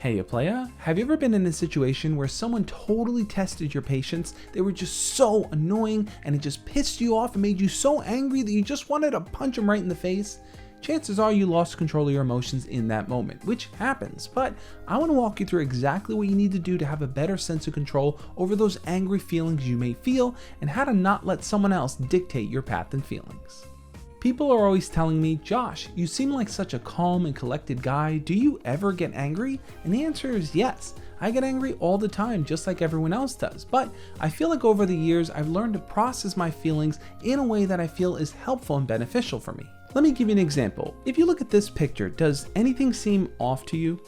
Hey, playa, have you ever been in a situation where someone totally tested your patience? They were just so annoying and it just pissed you off and made you so angry that you just wanted to punch them right in the face? Chances are you lost control of your emotions in that moment, which happens, but I want to walk you through exactly what you need to do to have a better sense of control over those angry feelings you may feel and how to not let someone else dictate your path and feelings. People are always telling me, Josh, you seem like such a calm and collected guy. Do you ever get angry? And the answer is yes. I get angry all the time, just like everyone else does. But I feel like over the years, I've learned to process my feelings in a way that I feel is helpful and beneficial for me. Let me give you an example. If you look at this picture, does anything seem off to you?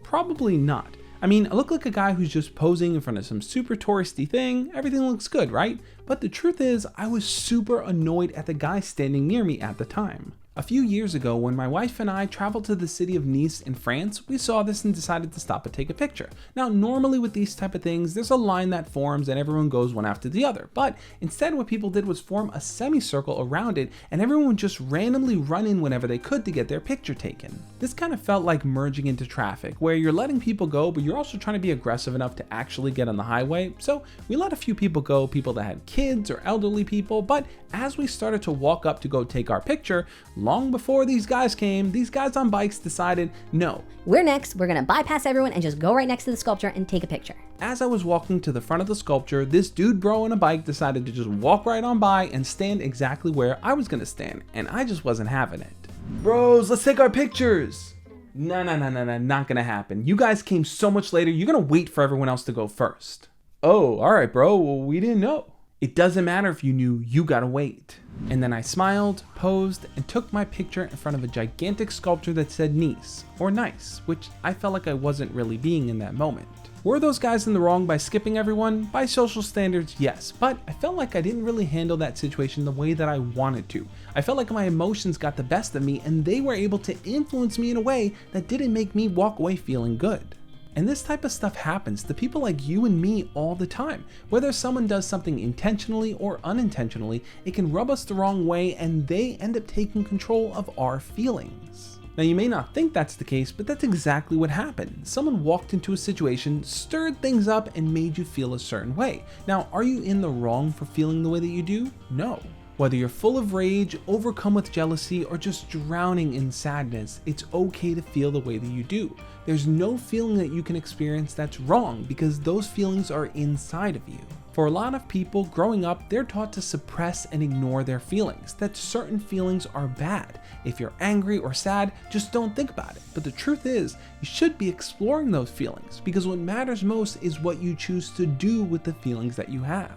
Probably not. I mean, I look like a guy who's just posing in front of some super touristy thing. Everything looks good, right? But the truth is, I was super annoyed at the guy standing near me at the time. A few years ago, when my wife and I traveled to the city of Nice in France, we saw this and decided to stop and take a picture. Now, normally with these type of things, there's a line that forms and everyone goes one after the other. But instead, what people did was form a semicircle around it and everyone would just randomly run in whenever they could to get their picture taken. This kind of felt like merging into traffic, where you're letting people go, but you're also trying to be aggressive enough to actually get on the highway. So we let a few people go, people that had kids or elderly people, but as we started to walk up to go take our picture, long before these guys came, these guys on bikes decided, no. We're next, we're gonna bypass everyone and just go right next to the sculpture and take a picture. As I was walking to the front of the sculpture, this dude bro on a bike decided to just walk right on by and stand exactly where I was gonna stand, and I just wasn't having it. Bros, let's take our pictures. No, not gonna happen. You guys came so much later, you're gonna wait for everyone else to go first. Oh, all right, bro, well, we didn't know. It doesn't matter if you knew, you gotta wait. And then I smiled, posed, and took my picture in front of a gigantic sculpture that said Nice, or nice, which I felt like I wasn't really being in that moment. Were those guys in the wrong by skipping everyone? By social standards, yes, but I felt like I didn't really handle that situation the way that I wanted to. I felt like my emotions got the best of me and they were able to influence me in a way that didn't make me walk away feeling good. And this type of stuff happens to people like you and me all the time. Whether someone does something intentionally or unintentionally, it can rub us the wrong way and they end up taking control of our feelings. Now you may not think that's the case, but that's exactly what happened. Someone walked into a situation, stirred things up, and made you feel a certain way. Now, are you in the wrong for feeling the way that you do? No. Whether you're full of rage, overcome with jealousy, or just drowning in sadness, it's okay to feel the way that you do. There's no feeling that you can experience that's wrong because those feelings are inside of you. For a lot of people, growing up, they're taught to suppress and ignore their feelings, that certain feelings are bad. If you're angry or sad, just don't think about it. But the truth is, you should be exploring those feelings because what matters most is what you choose to do with the feelings that you have.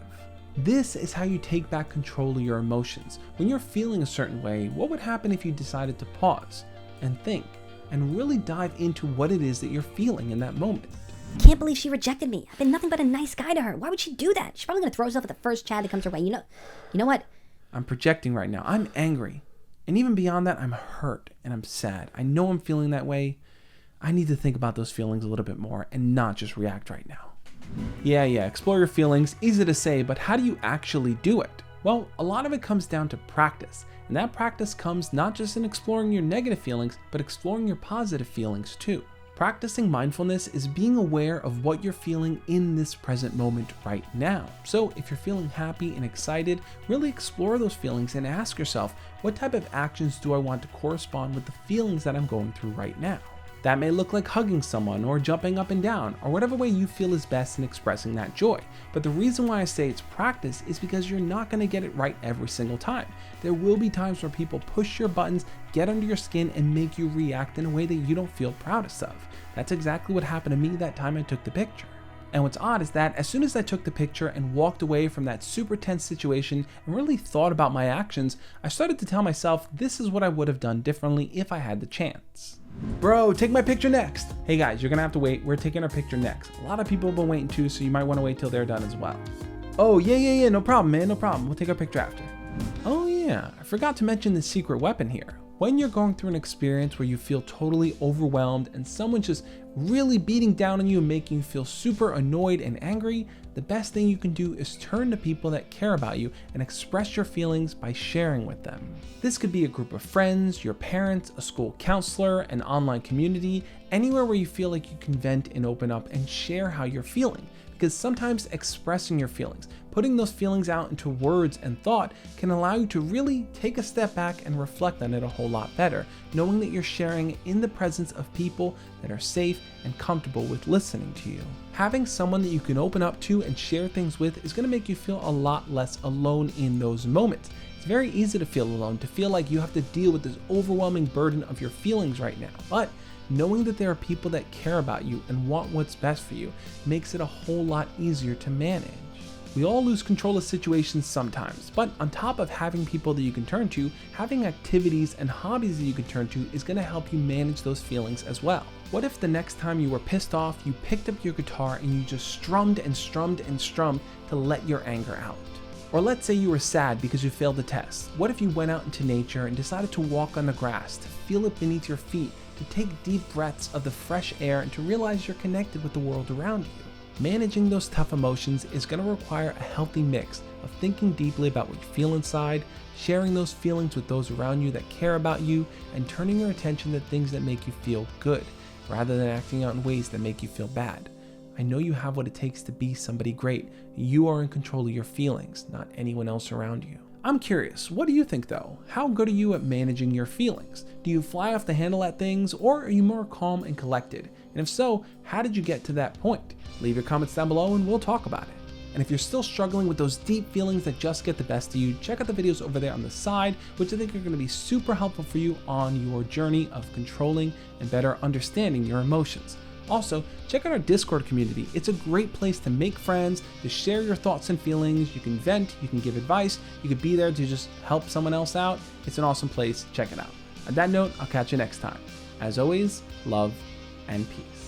This is how you take back control of your emotions. When you're feeling a certain way, what would happen if you decided to pause and think and really dive into what it is that you're feeling in that moment? Can't believe she rejected me. I've been nothing but a nice guy to her. Why would she do that? She's probably gonna throw herself at the first Chad that comes her way. You know what? I'm projecting right now. I'm angry. And even beyond that, I'm hurt and I'm sad. I know I'm feeling that way. I need to think about those feelings a little bit more and not just react right now. Yeah, explore your feelings, easy to say, but how do you actually do it? Well, a lot of it comes down to practice, and that practice comes not just in exploring your negative feelings, but exploring your positive feelings too. Practicing mindfulness is being aware of what you're feeling in this present moment right now. So if you're feeling happy and excited, really explore those feelings and ask yourself, what type of actions do I want to correspond with the feelings that I'm going through right now? That may look like hugging someone or jumping up and down or whatever way you feel is best in expressing that joy. But the reason why I say it's practice is because you're not going to get it right every single time. There will be times where people push your buttons, get under your skin, and make you react in a way that you don't feel proudest of. That's exactly what happened to me that time I took the picture. And what's odd is that as soon as I took the picture and walked away from that super tense situation and really thought about my actions, I started to tell myself this is what I would have done differently if I had the chance. Bro, take my picture next. Hey guys, you're gonna have to wait. We're taking our picture next. A lot of people have been waiting too, so you might want to wait till they're done as well. Oh, yeah, no problem, man, no problem. We'll take our picture after. Oh yeah, I forgot to mention the secret weapon here. When you're going through an experience where you feel totally overwhelmed and someone's just really beating down on you and making you feel super annoyed and angry, the best thing you can do is turn to people that care about you and express your feelings by sharing with them. This could be a group of friends, your parents, a school counselor, an online community, Anywhere where you feel like you can vent and open up and share how you're feeling. Because sometimes expressing your feelings, putting those feelings out into words and thought can allow you to really take a step back and reflect on it a whole lot better, knowing that you're sharing in the presence of people that are safe and comfortable with listening to you. Having someone that you can open up to and share things with is going to make you feel a lot less alone in those moments. It's very easy to feel alone, to feel like you have to deal with this overwhelming burden of your feelings right now. But knowing that there are people that care about you and want what's best for you makes it a whole lot easier to manage. We all lose control of situations sometimes, but on top of having people that you can turn to, having activities and hobbies that you can turn to is going to help you manage those feelings as well. What if the next time you were pissed off, you picked up your guitar and you just strummed and strummed and strummed to let your anger out? Or let's say you were sad because you failed the test. What if you went out into nature and decided to walk on the grass, to feel it beneath your feet, to take deep breaths of the fresh air and to realize you're connected with the world around you? Managing those tough emotions is going to require a healthy mix of thinking deeply about what you feel inside, sharing those feelings with those around you that care about you, and turning your attention to things that make you feel good, rather than acting out in ways that make you feel bad. I know you have what it takes to be somebody great. You are in control of your feelings, not anyone else around you. I'm curious, what do you think though? How good are you at managing your feelings? Do you fly off the handle at things, or are you more calm and collected? And if so, how did you get to that point? Leave your comments down below and we'll talk about it. And if you're still struggling with those deep feelings that just get the best of you, check out the videos over there on the side, which I think are going to be super helpful for you on your journey of controlling and better understanding your emotions. Also, check out our Discord community. It's a great place to make friends, to share your thoughts and feelings. You can vent, you can give advice, you could be there to just help someone else out. It's an awesome place. Check it out. On that note, I'll catch you next time. As always, love and peace.